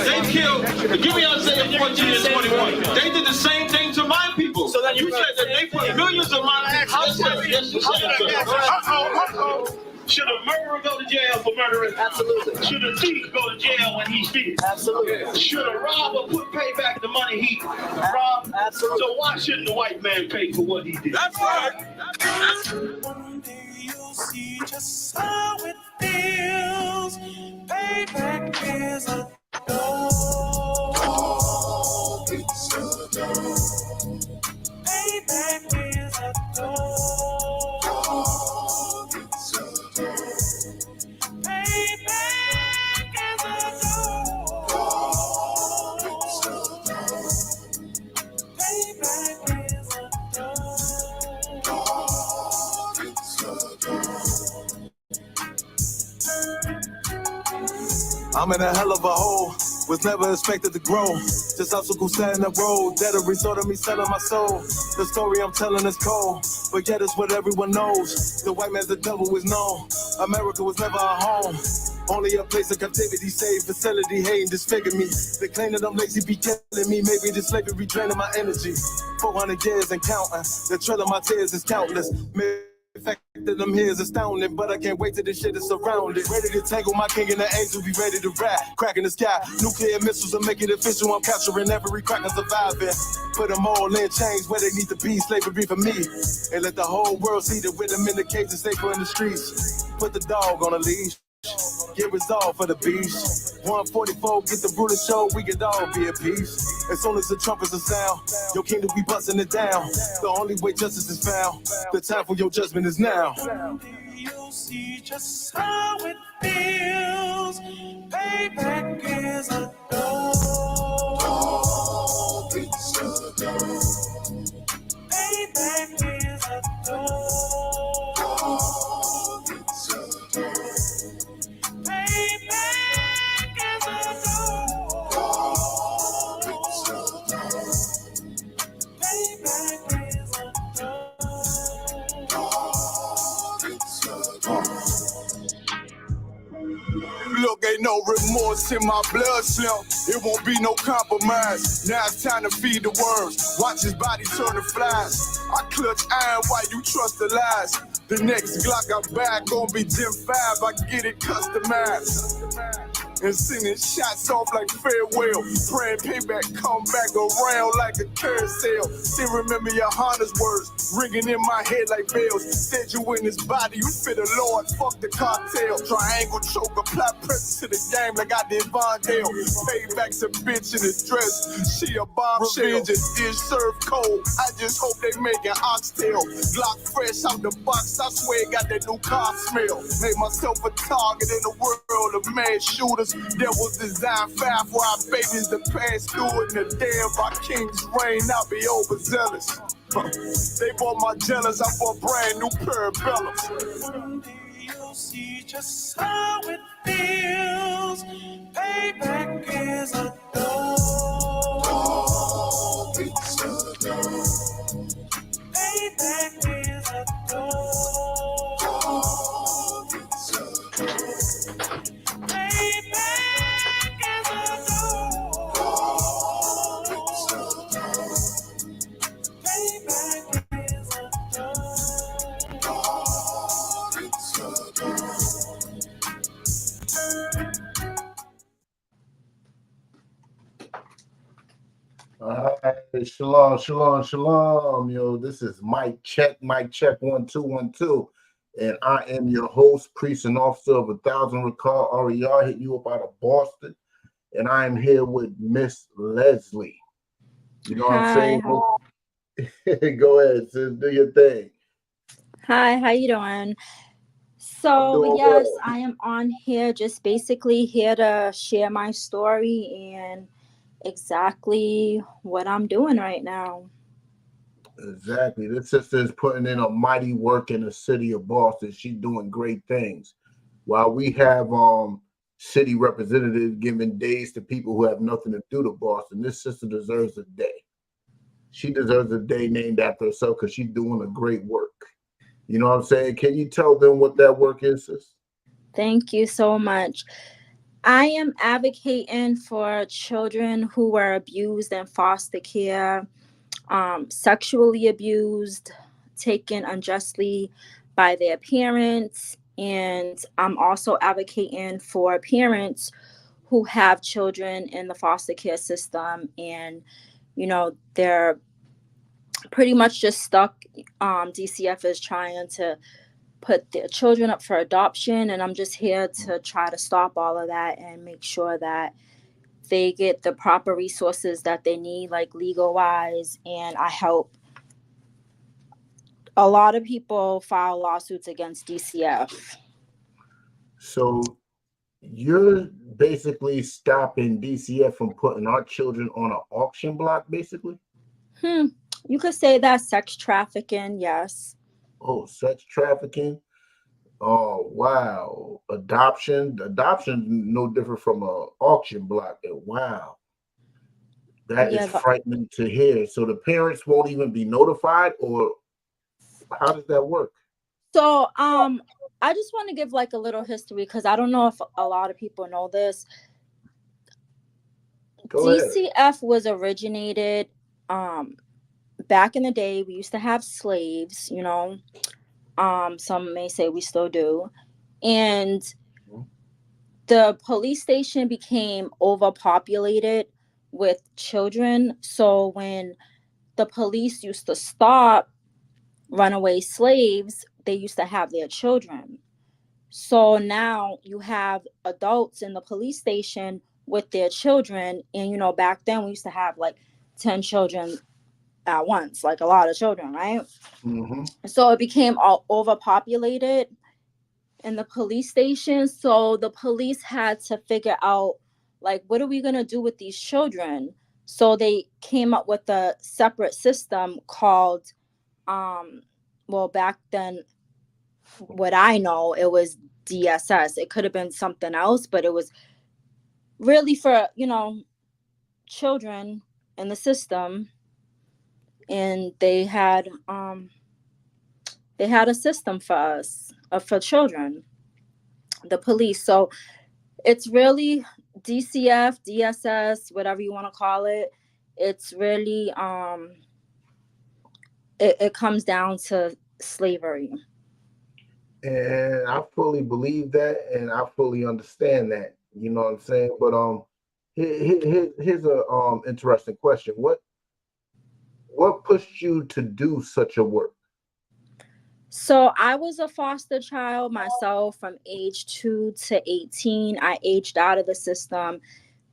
They killed, give me Isaiah 14 and 21. They did the same thing to my people. So then you said that they put millions of my people. Should a murderer go to jail for murdering? Absolutely. Should a thief go to jail when he steals? Absolutely. Should a robber pay back the money he robbed? Absolutely. So why shouldn't the white man pay for what he did? That's right. One day you'll see just how it feels. Payback is a dog. It's a dog. Payback is a dog. It's a dog. Payback is a dog. It's a dog. Payback is a dog. It's a dog. I'm in a hell of a hole, was never expected to grow. Just obstacles set in the road, that a result of me selling my soul. The story I'm telling is cold, but yet it's what everyone knows. The white man's the devil is known. America was never a home, only a place of captivity, safe facility, hating, disfigure me. They claim that I'm lazy, be killing me. Maybe this slavery draining my energy. 400 years and counting, the trail of my tears is countless. The fact that I'm here is astounding, but I can't wait till this shit is surrounded. Ready to tangle my king and the angel, be ready to rap. Cracking the sky, nuclear missiles will make it official. I'm capturing every crack and surviving. Put them all in chains where they need to be, slavery for me. And let the whole world see that with them in the cage and safer in the streets. Put the dog on a leash, get resolved for the beast. 144, get the brutal show, we could all be at peace. As soon as the trumpets are sound, your kingdom be busting it down. The only way justice is found, the time for your judgment is now. You'll see just how it feels. Payback is a dog. It's a dog. Payback is a dog. It's a dog. Payback is a dog. It's a dog. Payback is a dog. It's a dog. Look, ain't no remorse in my blood slump. It won't be no compromise. Now it's time to feed the worms. Watch his body turn to flies. I clutch iron while you trust the lies. The next Glock I buy gon' be Gen 5. I get it customized. And sending shots off like farewell. Praying payback come back around like a carousel. Still remember your Honda's words ringing in my head like bells. Said you in his body, you fit the Lord, fuck the cocktail. Triangle choke, apply pressure to the game like I did Von Dale. Payback's a bitch in a dress, she a bombshell. Revenge is dish served cold, I just hope they making oxtail. Glock fresh out the box, I swear it got that new car smell. Made myself a target in the world of mad shooters. There was design 5 for our babies to pass through in the damn by King's reign, I'll be overzealous. They bought my jealous, I bought brand new parabellums. One day you'll see just how it feels. Payback is a dog. It's a dog. Payback is a dog. It's a dog. Payback is a dog. It's a dog. Payback is a dog. It's a dog. All right, shalom, shalom, shalom. Yo, this is Mike Check 1 2 1 2, and I am your host, priest and officer of 1,000 Recall RER, hitting you up out of Boston, and I am here with Miss Leslie. You know what I'm saying? Go ahead, sis, do your thing. Hi, how you doing? So yes, I am on here just basically here to share my story and exactly what I'm doing right now. Exactly. This sister is putting in a mighty work in the city of Boston. She's doing great things. While we have city representatives giving days to people who have nothing to do to Boston, this sister deserves a day. She deserves a day named after herself because she's doing a great work. You know what I'm saying? Can you tell them what that work is, sis? Thank you so much. I am advocating for children who were abused in foster care, sexually abused, taken unjustly by their parents. And I'm also advocating for parents who have children in the foster care system and, they're pretty much just stuck. DCF is trying to put their children up for adoption, and I'm just here to try to stop all of that and make sure that they get the proper resources that they need, like legal wise. And I help a lot of people file lawsuits against DCF. So you're basically stopping DCF from putting our children on an auction block, basically? You could say that sex trafficking, yes. Oh, sex trafficking? Oh, wow. Adoption no different from a auction block. Wow. That is Yeah. frightening to hear. So the parents won't even be notified, or how does that work? So, I just want to give like a little history because I don't know if a lot of people know this. Go ahead. DCF was originated back in the day. We used to have slaves, some may say we still do. And the police station became overpopulated with children. So when the police used to stop runaway slaves, they used to have their children. So now you have adults in the police station with their children. And, back then we used to have like 10 children at once, like a lot of children, right? Mm-hmm. So it became all overpopulated in the police station. So the police had to figure out, like, what are we going to do with these children? So they came up with a separate system called, back then, what I know, it was DSS. It could have been something else, but it was really for, children in the system. And they had a system for us, for children, the police. So it's really DCF, DSS, whatever you want to call it. It's really it comes down to slavery. And I fully believe that, and I fully understand that. You know what I'm saying? But here's a interesting question. What pushed you to do such a work? So I was a foster child myself from age 2 to 18. I aged out of the system.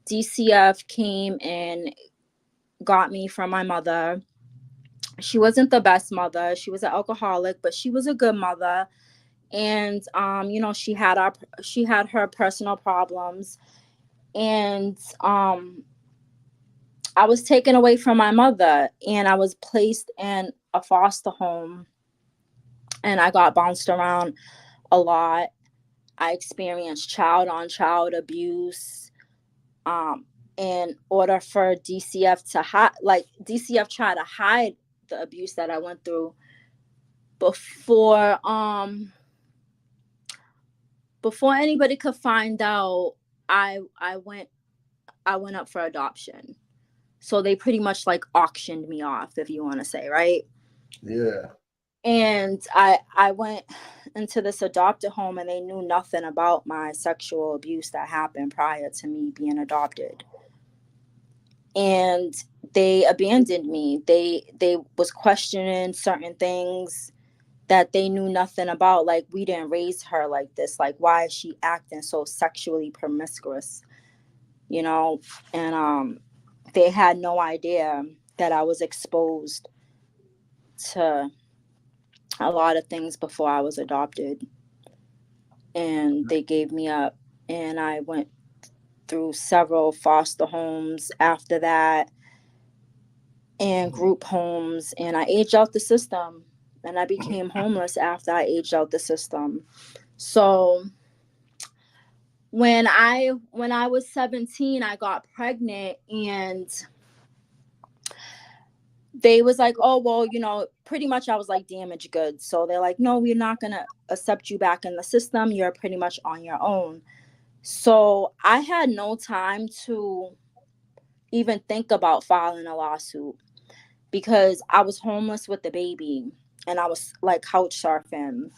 DCF came and got me from my mother. She wasn't the best mother. She was an alcoholic, but she was a good mother. And she had her personal problems. And I was taken away from my mother, and I was placed in a foster home, and I got bounced around a lot. I experienced child on child abuse. In order for DCF to DCF tried to hide the abuse that I went through before anybody could find out. I went up for adoption. So they pretty much like auctioned me off, if you want to say, right? Yeah. And I went into this adopted home, and they knew nothing about my sexual abuse that happened prior to me being adopted. And they abandoned me. They was questioning certain things that they knew nothing about. Like, we didn't raise her like this. Like, why is she acting so sexually promiscuous? And they had no idea that I was exposed to a lot of things before I was adopted. And they gave me up, and I went through several foster homes after that, and group homes, and I aged out the system, and I became homeless after I aged out the system. So when I was 17, I got pregnant, and they was like, oh, well, pretty much I was like damaged goods. So they're like, no, we're not going to accept you back in the system. You're pretty much on your own. So I had no time to even think about filing a lawsuit because I was homeless with the baby and I was like couch surfing.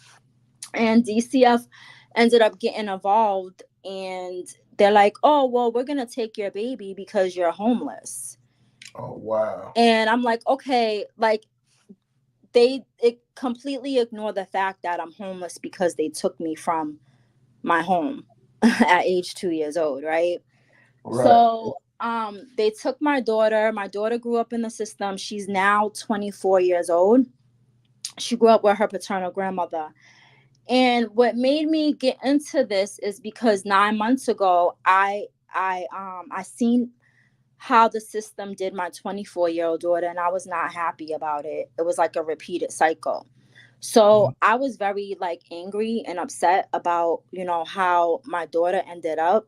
And DCF ended up getting involved and they're like, oh, well, we're going to take your baby because you're homeless. Oh, wow. And I'm like, okay, like it completely ignore the fact that I'm homeless because they took me from my home at age 2 years old, right? Right. So they took my daughter. My daughter grew up in the system. She's now 24 years old. She grew up with her paternal grandmother. And what made me get into this is because 9 months ago, I seen how the system did my 24-year-old daughter, and I was not happy about it. It was like a repeated cycle. So I was very like angry and upset about, how my daughter ended up.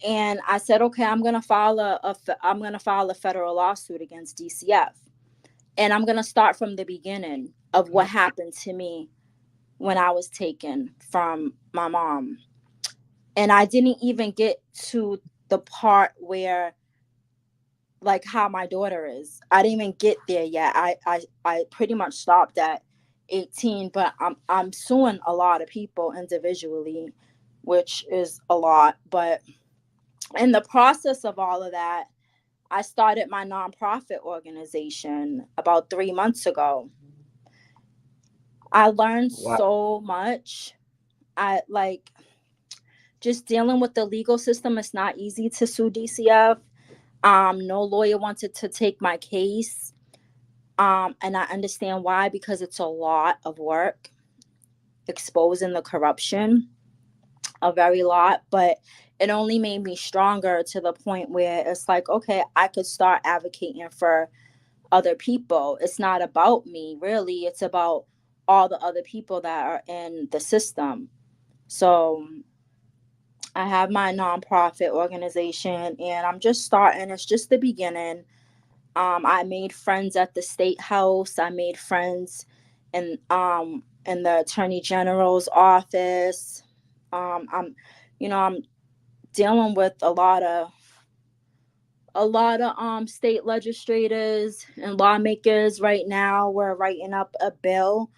And I said, okay, I'm gonna file a federal lawsuit against DCF, and I'm gonna start from the beginning of what happened to me when I was taken from my mom. And I didn't even get to the part where like how my daughter is. I didn't even get there yet. I pretty much stopped at 18, but I'm suing a lot of people individually, which is a lot. But in the process of all of that, I started my nonprofit organization about 3 months ago. I learned Wow. so much. I like just dealing with the legal system. It's not easy to sue DCF. No lawyer wanted to take my case. And I understand why, because it's a lot of work exposing the corruption, a very lot, but it only made me stronger to the point where it's like, okay, I could start advocating for other people. It's not about me, really. It's about all the other people that are in the system. So I have my nonprofit organization and I'm just starting. It's just the beginning. I made friends at the state house. I made friends in the attorney general's office. I'm dealing with a lot of state legislators and lawmakers right now. We're writing up a bill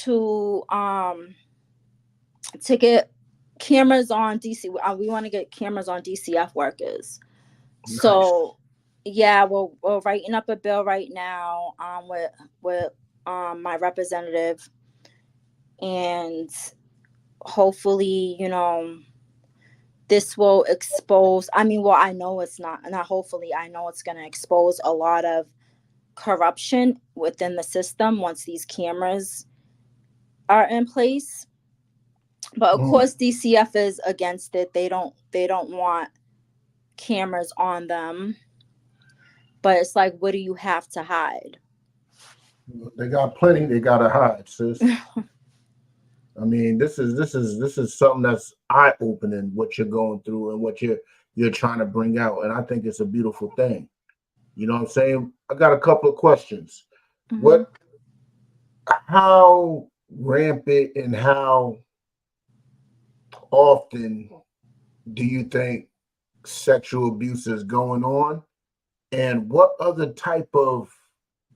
to get cameras on DC. We want to get cameras on DCF workers. Nice. So yeah, we're writing up a bill right now with my representative, and hopefully, this will expose. I mean, well, I know it's not hopefully, I know it's going to expose a lot of corruption within the system once these cameras are in place. But of Mm. course, DCF is against it. They don't want cameras on them. But it's like, what do you have to hide? They got plenty they gotta hide, sis. I mean, this is something that's eye opening what you're going through and what you're trying to bring out. And I think it's a beautiful thing. You know what I'm saying? I got a couple of questions. Mm-hmm. What how rampant and how often do you think sexual abuse is going on? And what other type of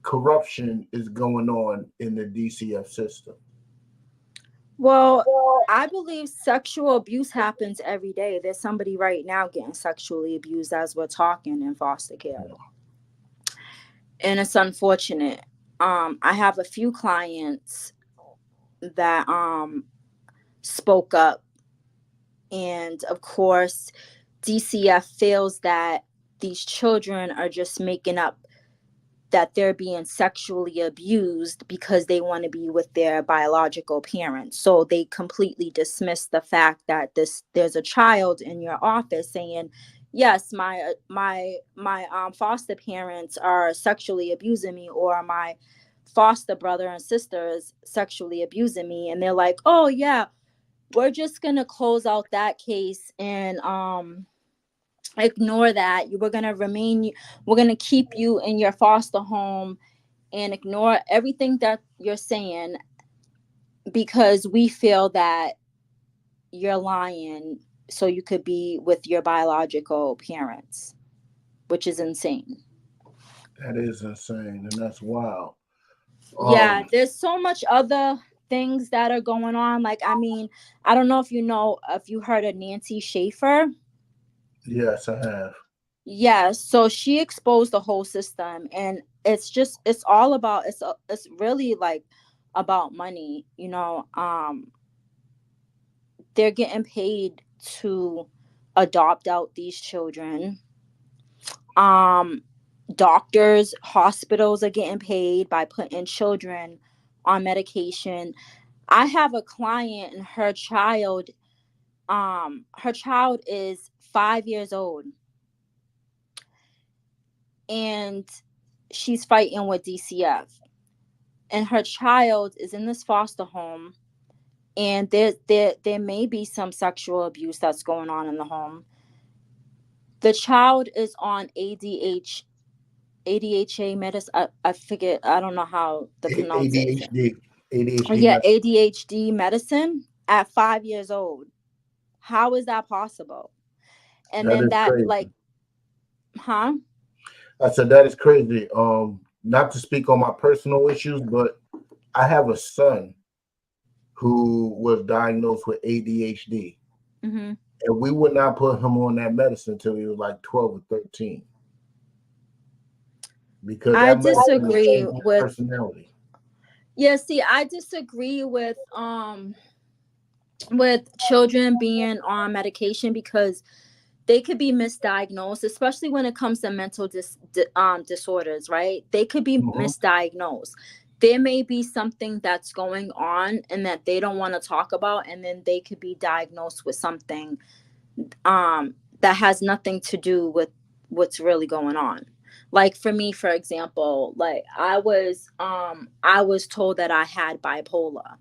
corruption is going on in the DCF system? Well, I believe sexual abuse happens every day. There's somebody right now getting sexually abused as we're talking in foster care. And it's unfortunate. I have a few clients that spoke up, and of course DCF feels that these children are just making up that they're being sexually abused because they want to be with their biological parents. So they completely dismiss the fact that there's a child in your office saying, "Yes, my foster parents are sexually abusing me, or my foster brother and sister is sexually abusing me," and they're like, "Oh yeah, we're just gonna close out that case and ignore that. We're gonna keep you in your foster home and ignore everything that you're saying because we feel that you're lying so you could be with your biological parents, which is insane. That is insane, and that's wild. Yeah, there's so much other things that are going on. Like, I mean, I don't know if you heard of Nancy Schaefer. Yes, I have. Yes, so she exposed the whole system, and it's all about it's really like about money, they're getting paid to adopt out these children. Um Doctors, hospitals are getting paid by putting children on medication. I have a client and her child is 5 years old, and she's fighting with DCF, and her child is in this foster home, and there may be some sexual abuse that's going on in the home. The child is on ADHA medicine. I forget. I don't know how the pronunciation. ADHD, ADHD Yeah, medicine. ADHD medicine at 5 years old. How is that possible? And That then is that, crazy. like, huh? I said that is crazy. Not to speak on my personal issues, but I have a son who was diagnosed with ADHD, Hmm. and we would not put him on that medicine until he was like 12 or 13 because I that medicine is disagree changing his with. personality. Yeah, see, I disagree with children being on medication because they could be misdiagnosed, especially when it comes to mental disorders, right? They could be Mhm. misdiagnosed. There may be something that's going on and that they don't want to talk about, and then they could be diagnosed with something that has nothing to do with what's really going on. Like for me, for example, like I was told that I had bipolar,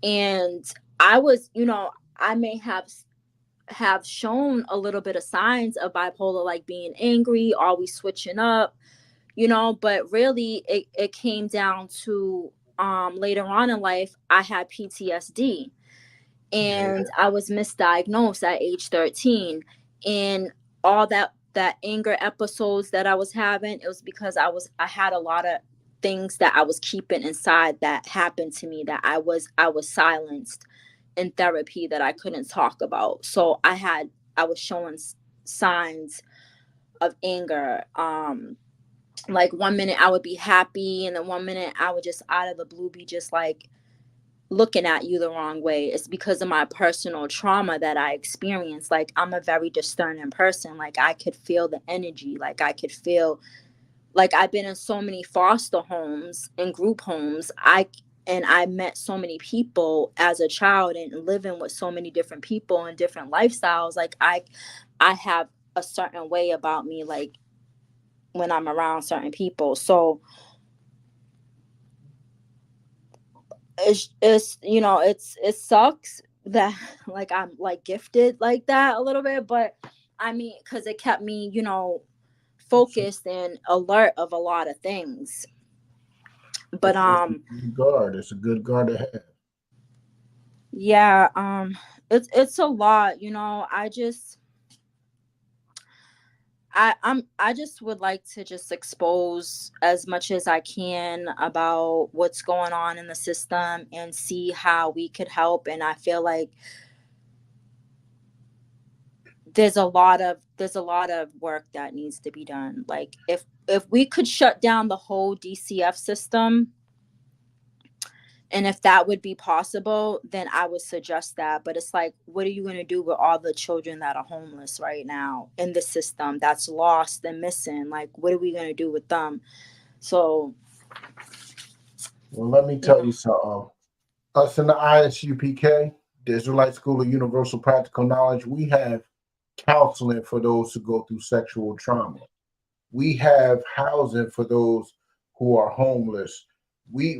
and I was, I may have shown a little bit of signs of bipolar, like being angry, always switching up, but really it came down to later on in life I had PTSD, Yeah, and I was misdiagnosed at age 13. And all that anger episodes that I was having, it was because I had a lot of things that I was keeping inside that happened to me, that I was silenced in therapy, that I couldn't talk about. So I was showing signs of anger. Like one minute I would be happy, and then one minute I would just out of the blue be just like looking at you the wrong way. It's because of my personal trauma that I experienced. Like, I'm a very discerning person. Like, I could feel the energy. Like, I could feel, like, I've been in so many foster homes and group homes. I met so many people as a child, and living with so many different people and different lifestyles. Like, I have a certain way about me, like when I'm around certain people. So it sucks that like I'm like gifted like that a little bit, but I mean, because it kept me, focused and alert of a lot of things. But it's a good guard. It's a good guard to have. yeah, it's a lot, I just would like to just expose as much as I can about what's going on in the system and see how we could help. And I feel like there's a lot of work that needs to be done. Like, if we could shut down the whole DCF system, and if that would be possible, then I would suggest that. But it's like, what are you going to do with all the children that are homeless right now in the system, that's lost and missing? Like, what are we going to do with them? So Well, let me yeah. tell you something. Us in the ISUPK, the Israelite School of Universal Practical Knowledge, we have counseling for those who go through sexual trauma. We have housing for those who are homeless. We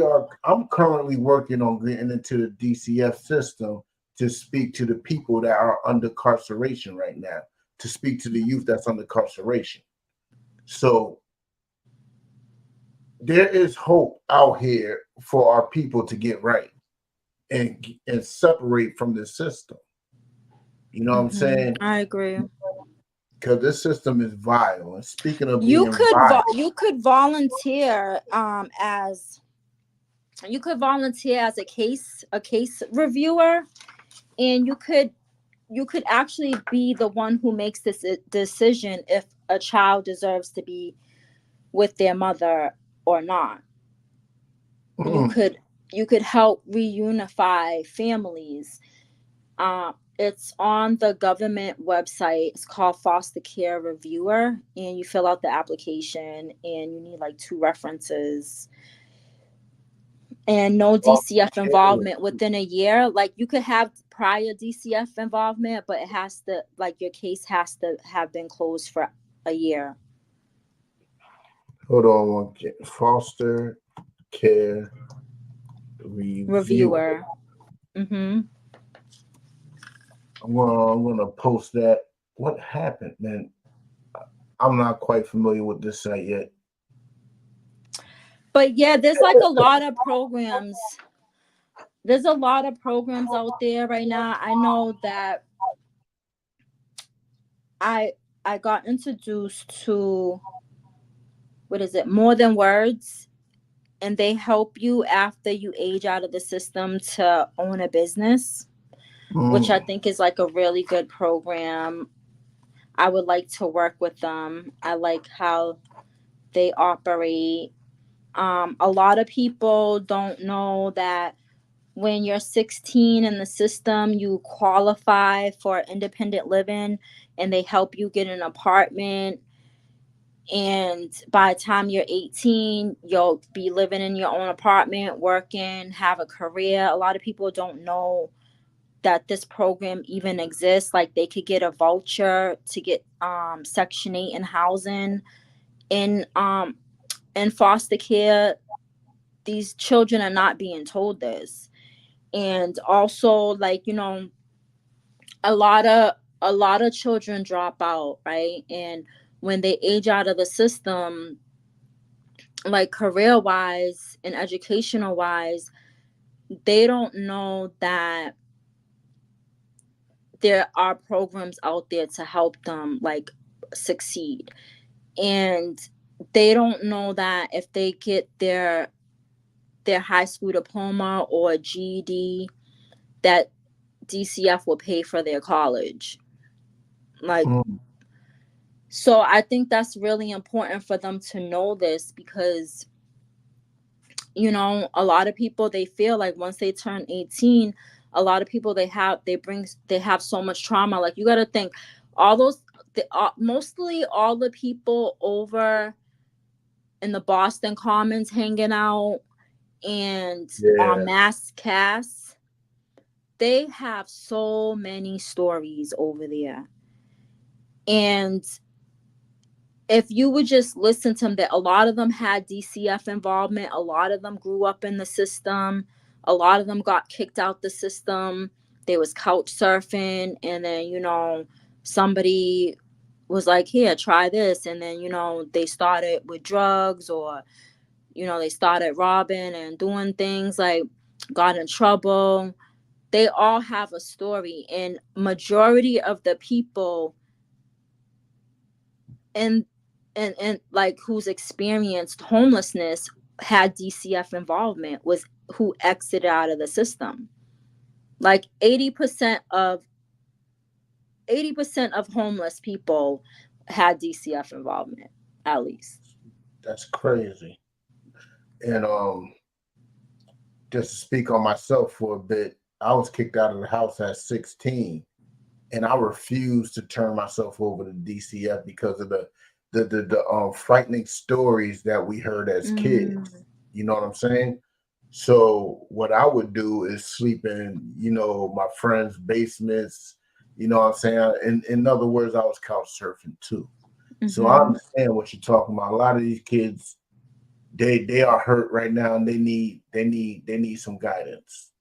are. I'm currently working on getting into the DCF system to speak to the people that are under incarceration right now, to speak to the youth that's under incarceration. So there is hope out here for our people to get right and separate from this system. You know what I'm saying? I agree. Because this system is vile. And speaking of being vile, You could volunteer as a case reviewer, and you could actually be the one who makes this decision if a child deserves to be with their mother or not. You could help reunify families. It's on the government website. It's called Foster Care Reviewer, and you fill out the application, and you need like 2 references and no DCF involvement within a year. Like you could have prior DCF involvement, but it has to, like, your case has to have been closed for a year. hold on one Foster Care Reviewer. Mm-hmm. I'm gonna post that. What happened, man? I'm not quite familiar with this site yet. But yeah, there's like a lot of programs. There's a lot of programs out there right now. I know that I got introduced to, what is it, More Than Words, and they help you after you age out of the system to own a business, which I think is like a really good program. I would like to work with them. I like how they operate. A lot of people don't know that when you're 16 in the system, you qualify for independent living, and they help you get an apartment. And by the time you're 18, you'll be living in your own apartment, working, have a career. A lot of people don't know that this program even exists. Like they could get a voucher to get Section 8 in housing in foster care. These children are not being told this. And also, like, you know, a lot of children drop out, right? And when they age out of the system, like career wise and educational wise, they don't know that there are programs out there to help them like succeed. And they don't know that if they get their high school diploma or GED, that DCF will pay for their college. Like, so I think that's really important for them to know this, because, you know, a lot of people, they feel like once they turn 18, a lot of people, they have so much trauma. Like, you got to think all those, mostly all the people over in the Boston Commons hanging out and on mass casts, they have so many stories over there. And if you would just listen to them, that a lot of them had DCF involvement, a lot of them grew up in the system, a lot of them got kicked out the system, they was couch surfing, and then, you know, somebody was like, here, try this, and then, you know, they started with drugs, or, you know, they started robbing and doing things, like got in trouble. They all have a story, and majority of the people and like who's experienced homelessness had DCF involvement, was who exited out of the system. Like 80% of homeless people had DCF involvement, at least. That's crazy. And just to speak on myself for a bit, I was kicked out of the house at 16, and I refused to turn myself over to DCF because of the frightening stories that we heard as kids. You know what I'm saying? So what I would do is sleep in, you know, my friends' basements. You know what I'm saying? In other words, I was couch surfing too. So I understand what you're talking about. A lot of these kids, they are hurt right now, and they need some guidance.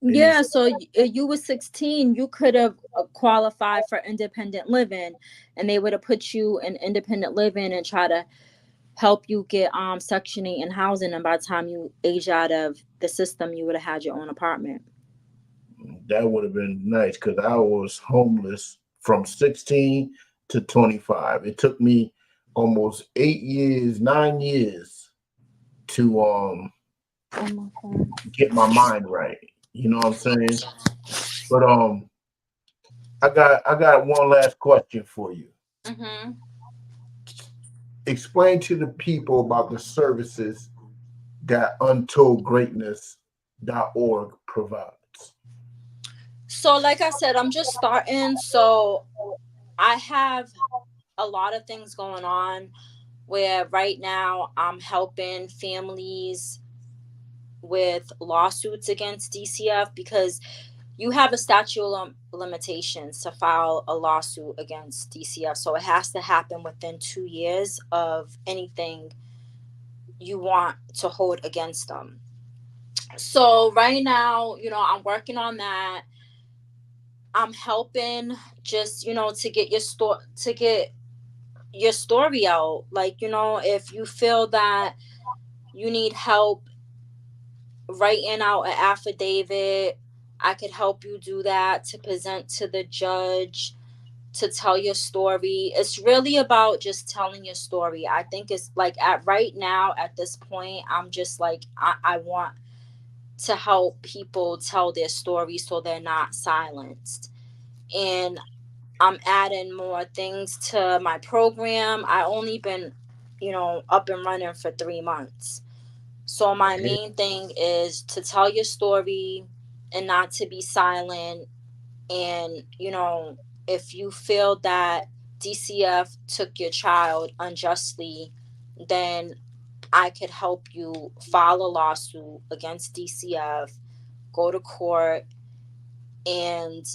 So you were 16, you could have qualified for independent living, and they would have put you in independent living and try to help you get Section 8 and housing, and by the time you age out of the system, you would have had your own apartment. That would have been nice because I was homeless from 16 to 25. It took me almost 9 years to get my mind right. You know what I'm saying? But I got one last question for you. Mm-hmm. Explain to the people about the services that UntouldGreatness.org provides. So, like I said, I'm just starting. So, I have a lot of things going on where right now I'm helping families with lawsuits against DCF because you have a statute of limitations to file a lawsuit against DCF. So it has to happen within 2 years of anything you want to hold against them. So right now, I'm working on that. I'm helping just, to get your story out. Like, if you feel that you need help writing out an affidavit, I could help you do that to present to the judge, to tell your story. It's really about just telling your story. I think it's like right now at this point, I'm just like, I want to help people tell their story so they're not silenced. And I'm adding more things to my program. I only been, up and running for 3 months. So my main thing is to tell your story and not to be silent. And, if you feel that DCF took your child unjustly, then I could help you file a lawsuit against DCF, go to court, and,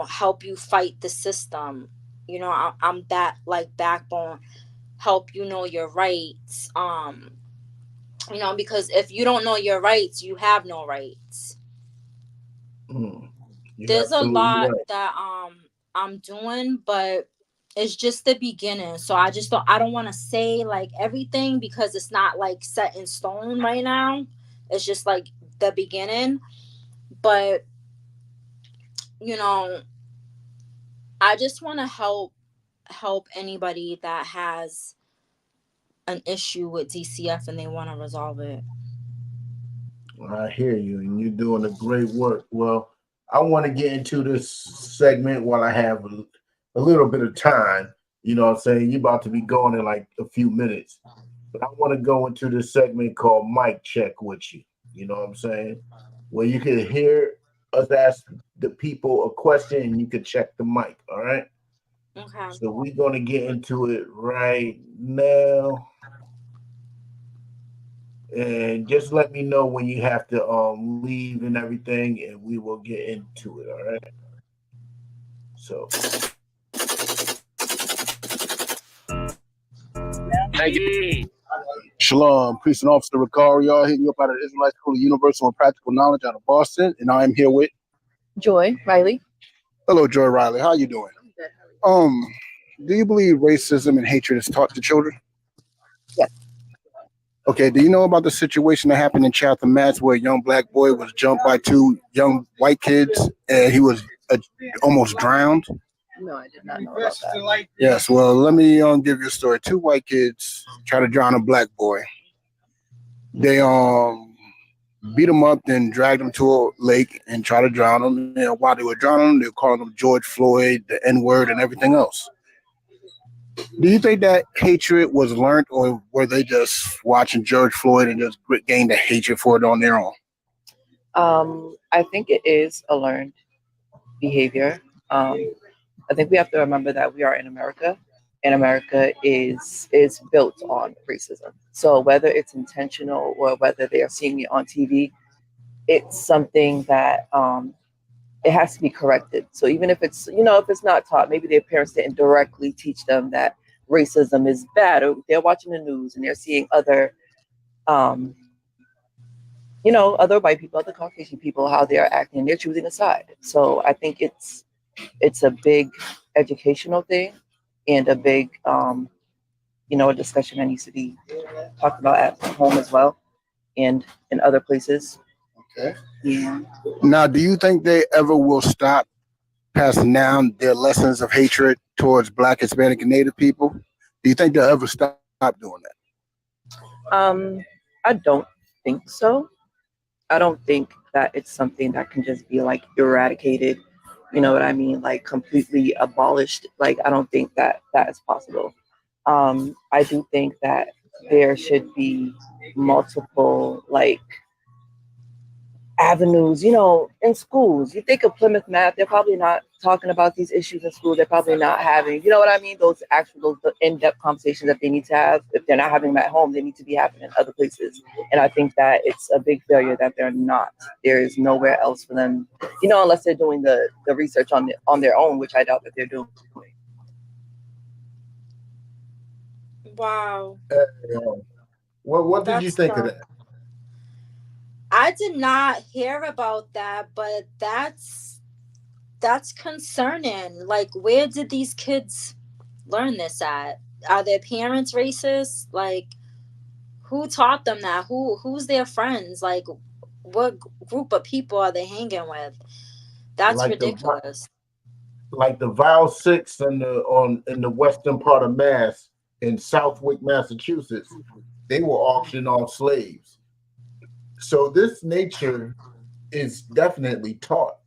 help you fight the system. I'm that like backbone, help you know your rights. Because if you don't know your rights, you have no rights. There's a lot that I'm doing, but it's just the beginning. So I don't want to say like everything because it's not like set in stone right now. It's just like the beginning. But I just want to help anybody that has an issue with DCF and they want to resolve it. I hear you, and you're doing a great work. Well, I want to get into this segment while I have a little bit of time. You know what I'm saying? You're about to be going in like a few minutes. But I want to go into this segment called Mic Check with you. You know what I'm saying? Where you can hear us ask the people a question and you can check the mic. All right? Okay. So we're going to get into it right now. And just let me know when you have to leave and everything, and we will get into it. All right. So. Thank you. Shalom, priest and officer Ricario, hitting you up out of the Israelite School of Universal and Practical Knowledge out of Boston, and I am here with Joy Riley. Hello, Joy Riley. How you doing? Do you believe racism and hatred is taught to children? Yes. Okay. Do you know about the situation that happened in Chatham, Mass, where a young black boy was jumped by 2 young white kids and he was almost drowned? No, I did not know about that. Yes, well, let me give you a story. 2 white kids try to drown a black boy. They beat him up, then dragged him to a lake and tried to drown him. And while they were drowning him, they were calling him George Floyd, the N-word, and everything else. Do you think that hatred was learned, or were they just watching George Floyd and just gained a hatred for it on their own? I think it is a learned behavior. I think we have to remember that we are in America, and America is built on racism. So whether it's intentional or whether they are seeing it on TV, it's something that it has to be corrected. So even if it's if it's not taught, maybe their parents didn't directly teach them that racism is bad, or they're watching the news and they're seeing other other white people, other Caucasian people, how they're acting, and they're choosing a side. So I think it's a big educational thing and a big a discussion that needs to be talked about at home as well and in other places. Okay. Yeah. Now, do you think they ever will stop passing down their lessons of hatred towards Black, Hispanic, and Native people? Do you think they'll ever stop doing that? I don't think so. I don't think that it's something that can just be like eradicated. You know what I mean? Like completely abolished. Like I don't think that that is possible. I do think that there should be multiple like avenues, in schools. You think of Plymouth Math, they're probably not talking about these issues in school. They're probably not having, you know what I mean? Those in-depth conversations that they need to have. If they're not having them at home, they need to be happening in other places. And I think that it's a big failure that they're not. There is nowhere else for them, unless they're doing the research on their own, which I doubt that they're doing. Wow. What did you That's think of tough. that? I did not hear about that, but that's concerning. Like, where did these kids learn this at? Are their parents racist? Like, who taught them that? Who's their friends? Like, what group of people are they hanging with? That's Like the ridiculous. like the Vile Six in the western part of Mass in Southwick, Massachusetts, they were auctioning off slaves. So this nature is definitely taught,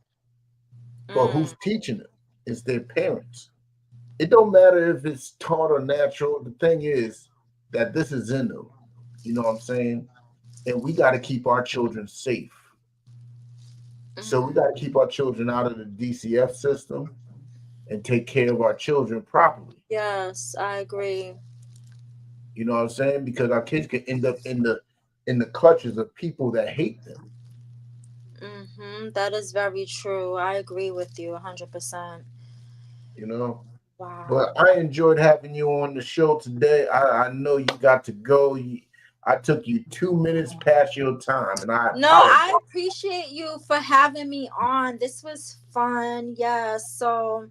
but Mm, who's teaching it? It's their parents. It don't matter if it's taught or natural. The thing is that this is in them. You know what I'm saying? And we got to keep our children safe. So we mm. got to keep our children out of the DCF system and take care of our children properly. Yes, I agree. You know what I'm saying? Because our kids can end up in the clutches of people that hate them. That is very true. I agree with you 100%. You know. But Wow. I enjoyed having you on the show today. I know you got to go. I took you 2 minutes past your time, and I No, apologize. I appreciate you for having me on. This was fun. Yeah. So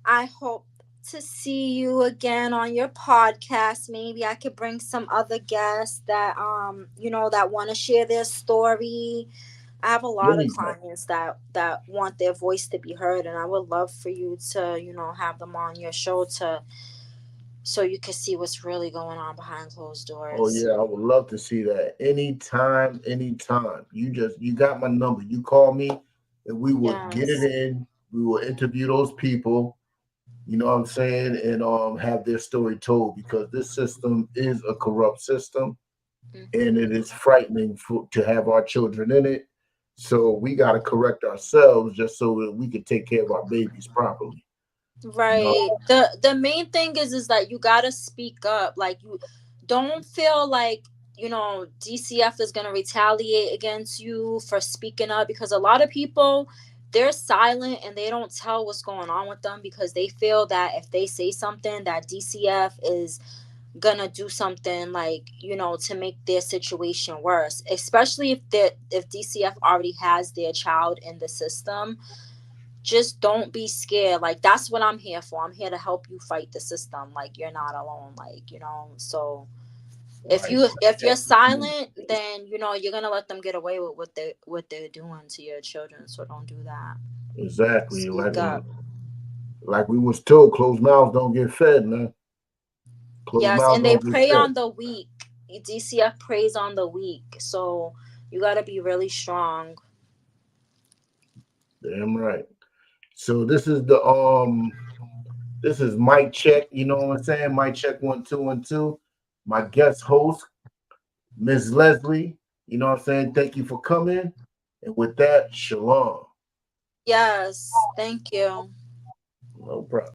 I hope to see you again on your podcast. Maybe I could bring some other guests that that want to share their story. I have a lot of Please, man. clients that want their voice to be heard, and I would love for you to, have them on your show to so you can see what's really going on behind closed Oh doors. yeah, I would love to see that. Anytime, anytime. You got my number. You call me and we will get it Yes. in. We will interview those people, you know what I'm saying, and have their story told because this system is a corrupt system and it Hmm. is frightening to have our children in it. So we got to correct ourselves just so that we can take care of our babies properly. You know, Right. The main thing is that you gotta speak up. Like, you don't feel like, DCF is gonna retaliate against you for speaking up, because a lot of people, they're silent and they don't tell what's going on with them because they feel that if they say something that DCF is gonna do something, like, to make their situation worse, especially if DCF already has their child in the system. Just don't be scared. Like, that's what I'm here for. I'm here to help you fight the system. Like, you're not alone. Like, so if right. you're silent, then you're gonna let them get away with what they're doing to your children. So don't do that. Exactly. Speak up. Like we was told, closed mouths don't get fed, man. Closed Yes, mouths and they don't get prey fed. on the weak. DCF preys on the weak. So you gotta be really strong. Damn right. So this is Mike Check, you know what I'm saying? Mike Check 1 2 1 2. My guest host, Miss Leslie. You know what I'm saying? Thank you for coming. And with that, shalom. Yes, thank you. No problem.